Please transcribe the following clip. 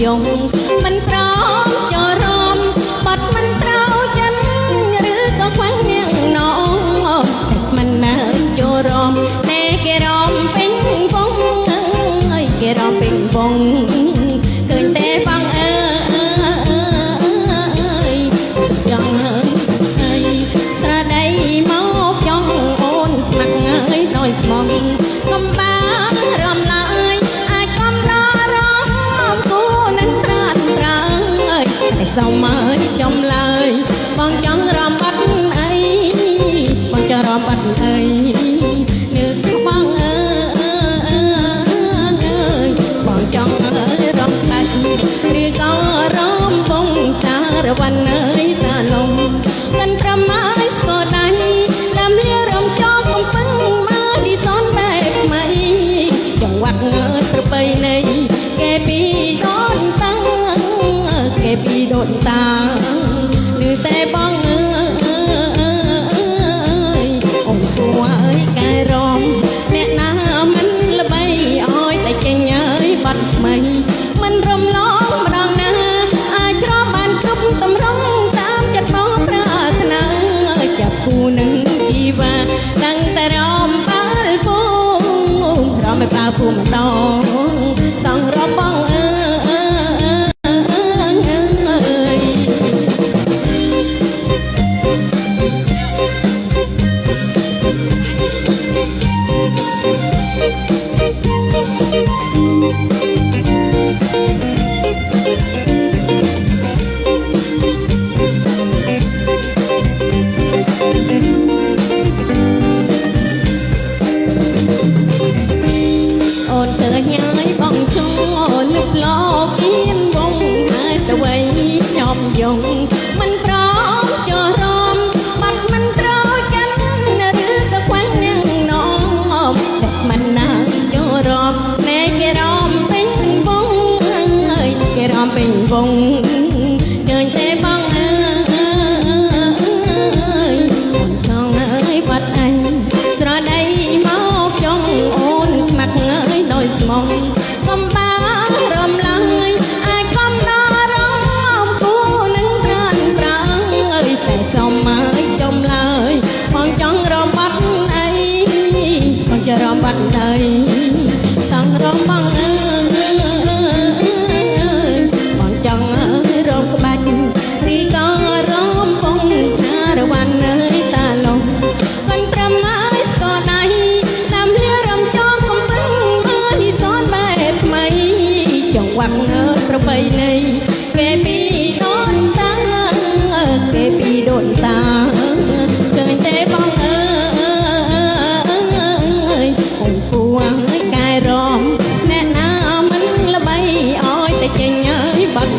យងមិនប្រមចរមបាត់មិនត្រូវចិនឬក៏ខ្វាំងនាងនងតែមិននៅចូលរមតែគេរមពេញវងហើយគេរមពេញវងឃើញតែបងអើយចង់ហើយស្រដីមកចង់អូនស្មាក់ហើយដោយស្មងកំបារំឡើយអាចកំដរមគូនឹងត្រាត់ត្រាំហើយតែសុំឲ្យចំឡើយបងចង់រំបាត់អីបងចង់រំបាត់អីនៅបងអើយបងចង់រំបាត់ឬក៏រំពងសារវណ្ណអើយតាលំកាន់ត្រឹមឲ្យស្គាល់ដៃតាមលារំចោលកំពឹងមកឌីសនបែបថ្មីចង្វាក់ប្រពៃណីគេពីដូនតាគេពីដូនតាឮតែបងអើយអូនគួរអើយកែរំអ្នកណាមិនល្បីឲ្យតែចេញអើយបាត់ថ្មីមិនរំលងម្ដងណាអាចច្រំបានគ្រប់តម្រង់តាមចិត្តបងប្រាថ្នាចាប់គូនឹងជីវាតាំងតែរំបាល់ពងរំឲ្យបាល់ពងម្ដងតង់រំបងអើអូនឃើញហើយបងឈរលឹបឡោគៀនវងហើយទៅវៃចំយងមិនប្រមចរមបាត់មិនត្រូវចិនឬក៏ខ្វាំងនាងនងតែមិនណាចូលរមណែគេរំពេញវងហើយគេរំពេញវងឃើញតែបងអើយបងចង់អើយបាត់អញស្រដីមកចង់អូនស្មាក់អើយដោយស្មងកំបារំឡើយអាចកំដរមគូនឹងត្រានត្រាំអើយតែសុំឲ្យចំឡើយបងចង់រំបាត់អីបងจะរំបាត់អីតង់រំបងអើយបងចង់អើយរំក្បាច់រីក៏រំពងសារវណ្ណអើយតាលំកាន់ត្រឹមឲ្យស្គាល់ដៃតាមលារំចោលកំពឹងមកឌីសនបែបថ្មីចង្វាក់ប្រពៃណីគេពីដូនតាគេពីដូនតាឃើញតែបងអើយអូនគួរឲ្យកែរំអ្នកណាមិនល្បីឲ្យតែចេញអើយបាត់